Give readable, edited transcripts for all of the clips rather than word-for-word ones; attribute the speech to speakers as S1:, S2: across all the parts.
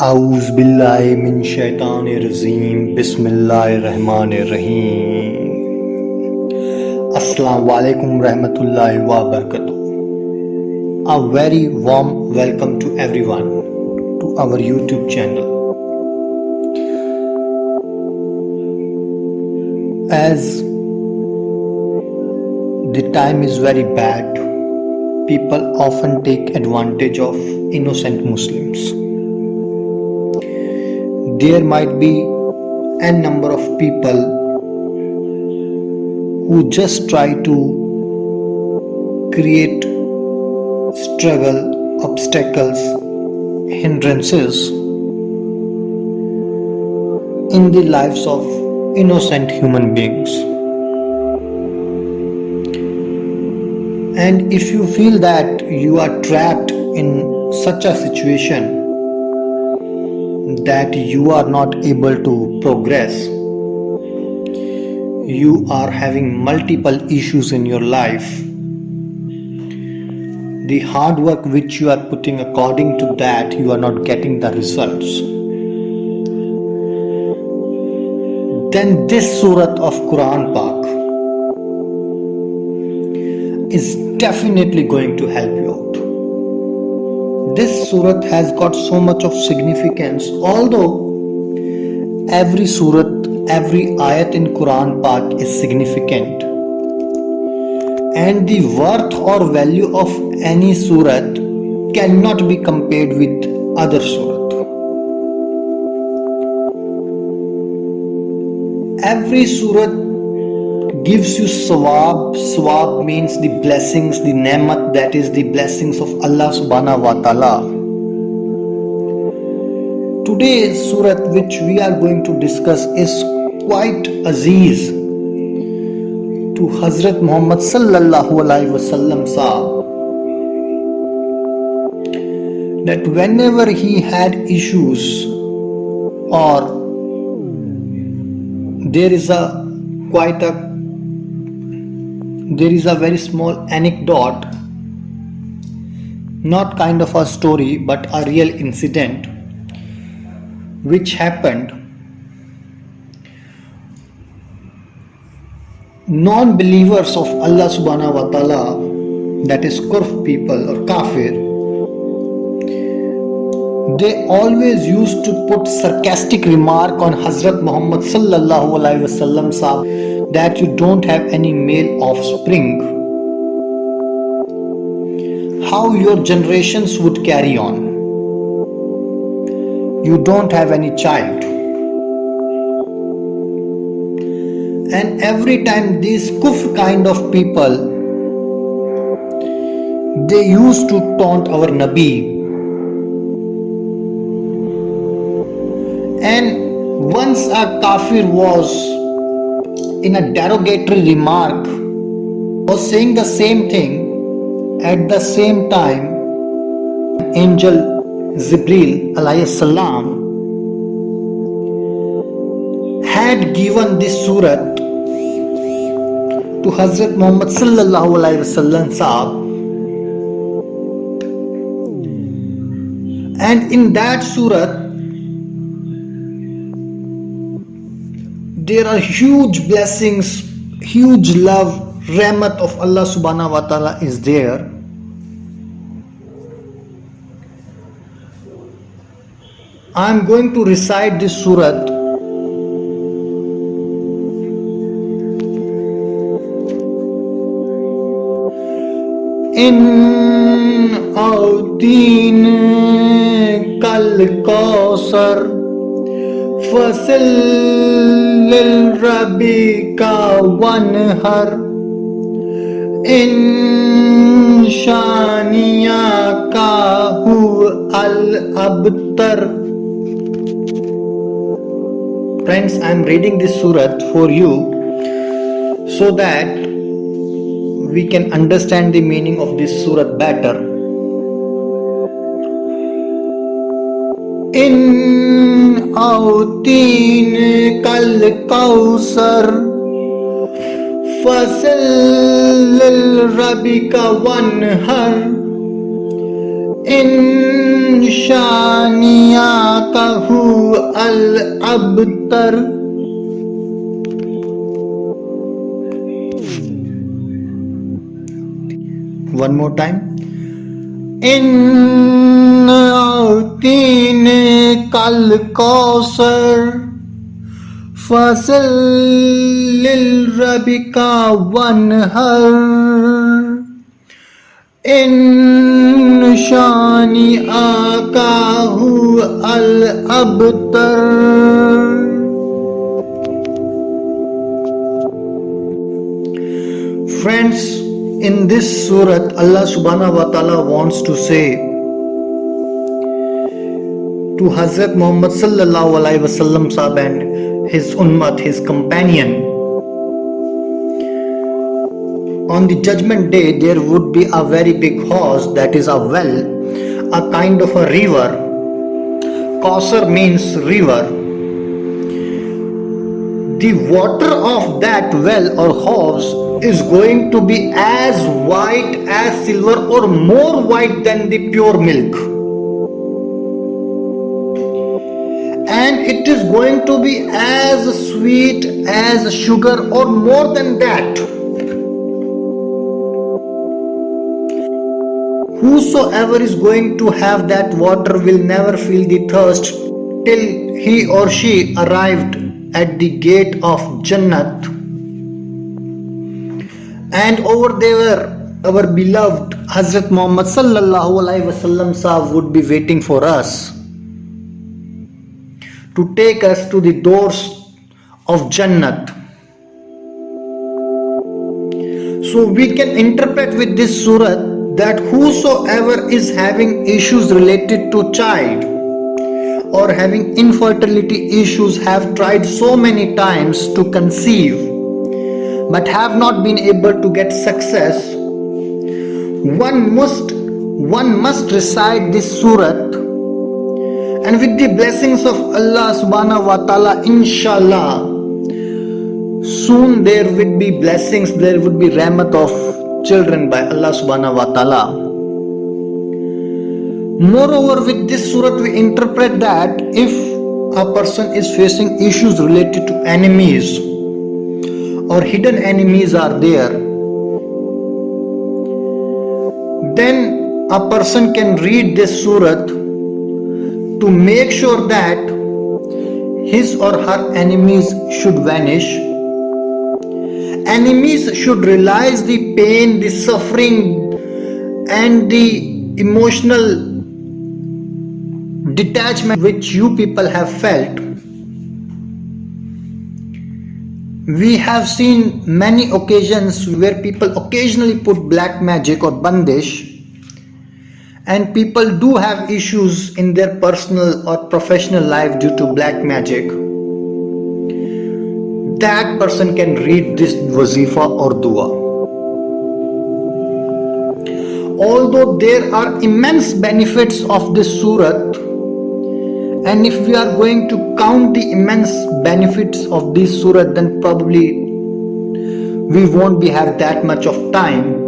S1: आऊज़ बिल्लाहि मिन शैतानिर रजीम बिस्मिल्लाहिर रहमानिर रहीम। अस्सलामु अलैकुम रहमतुल्लाहि व बरकातुहू। A very warm welcome to everyone to our YouTube channel. As the time is very bad, people often take advantage of innocent Muslims. There might be n number of people who just try to create struggle, obstacles, hindrances in the lives of innocent human beings. And if you feel that you are trapped in such a situation, that you are not able to progress, you are having multiple issues in your life, the hard work which you are putting, according to that you are not getting the results, then this Surah of Quran Pak is definitely going to help you out. This Surah has got so much of significance, although every Surah, every ayat in Quran Pak is significant, and the worth or value of any Surah cannot be compared with other Surah. Every Surah gives you sawab. Sawab means the blessings, the nemat, that is the blessings of Allah subhanahu wa ta'ala. Today's surah which we are going to discuss is quite aziz to Hazrat Muhammad sallallahu alaihi wasallam sahab, that whenever he had issues or there is a very small anecdote, not kind of a story but a real incident which happened. Non-believers of Allah subhanahu wa ta'ala, that is kurf people or kafir, they always used to put sarcastic remark on Hazrat Muhammad sallallahu alaihi wasallam sahab, that you don't have any male offspring, how your generations would carry on, you don't have any child. And every time these kufr kind of people, they used to taunt our Nabi. And once a kafir was in a derogatory remark, was saying the same thing, at the same time angel Jibreel alayhi salam had given this surah to Hazrat Muhammad sallallahu alaihi wasallam sahab, and in that surah there are huge blessings, huge love, rahmat of Allah subhanahu wa ta'ala is there. I am going to recite this surah. In Audin Kal Kausar Fasil lil Rabi ka wanhar in shaniya ka hu al abtar. Friends, I am reading this surah for you so that we can understand the meaning of this surah better. In Autin Kal Kausar Fasil lil Rabi ka wanhar in shaniya ka al-abtar. One more time. Inna a'tine kal kausar fasil lil rabbika wanhar in shani akahu al-abtar. Friends, in this surat, Allah subhanahu wa ta'ala wants to say to Hazrat Muhammad sallallahu alaihi wasallam sahab and his ummat, his companion, on the judgment day there would be a very big horse, that is a well, a kind of a river. Kausar means river. The water of that well or horse is going to be as white as silver or more white than the pure milk. And it is going to be as sweet as sugar or more than that. Whosoever is going to have that water will never feel the thirst till he or she arrived at the gate of Jannat. And over there, our beloved Hazrat Muhammad sallallahu alaihi wasallam sahab would be waiting for us to take us to the doors of Jannat. So we can interpret with this surah that whosoever is having issues related to child or having infertility issues, have tried so many times to conceive but have not been able to get success, one must recite this surat, and with the blessings of Allah subhanahu wa ta'ala, inshallah, soon there will be blessings, there would be rahmat of children by Allah subhanahu wa ta'ala. Moreover, with this surat we interpret that if a person is facing issues related to enemies or hidden enemies are there, then a person can read this surat to make sure that his or her enemies should vanish. Enemies should realize the pain, the suffering and the emotional detachment which you people have felt. We have seen many occasions where people occasionally put black magic or bandish, and people do have issues in their personal or professional life due to black magic. That person can read this wazifa or dua. Although there are immense benefits of this surat, and if we are going to count the immense benefits of this surat, then probably we won't be have that much of time.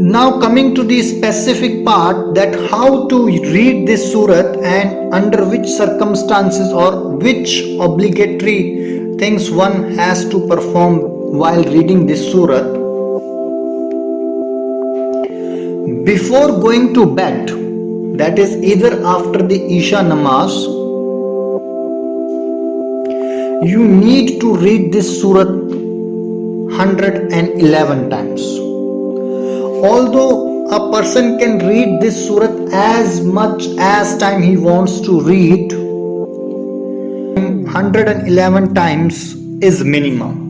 S1: Now coming to the specific part, that how to read this surat and under which circumstances or which obligatory things one has to perform while reading this surat. Before going to bed, that is either after the Isha Namaz, you need to read this surat 111 times. Although a person can read this surat as much as time he wants to read, 111 times is minimum.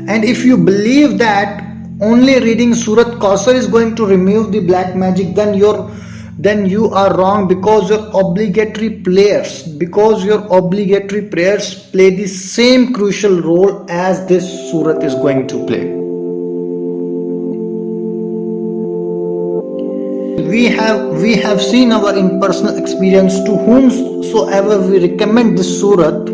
S1: And if you believe that only reading Surat Kausar is going to remove the black magic, then you are wrong, because your obligatory prayers play the same crucial role as this surat is going to play. We have seen our in personal experience to whomsoever we recommend this surat,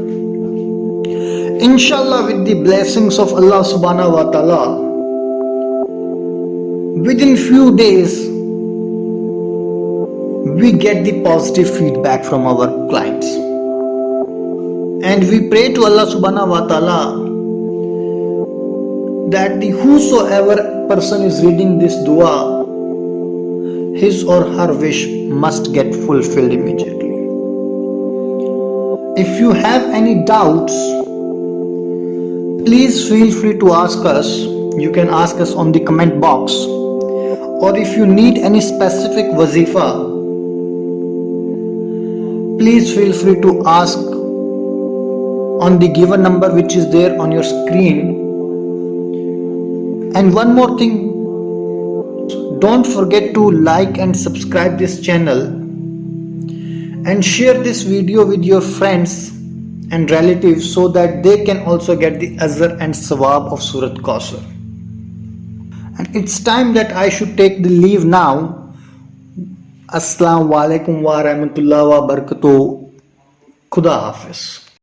S1: inshallah, with the blessings of Allah subhanahu wa ta'ala, within few days we get the positive feedback from our clients. And we pray to Allah subhanahu wa ta'ala that the whosoever person is reading this dua, his or her wish must get fulfilled immediately. If you have any doubts, please feel free to ask us. You can ask us on the comment box, or if you need any specific wazifa, please feel free to ask on the given number which is there on your screen. And one more thing, don't forget to like and subscribe this channel and share this video with your friends and relatives so that they can also get the azr and sawab of Surat Kausar. And it's time that I should take the leave now. Assalamu alaikum wa rahmatullahi wa barakatuh. Khuda Hafiz.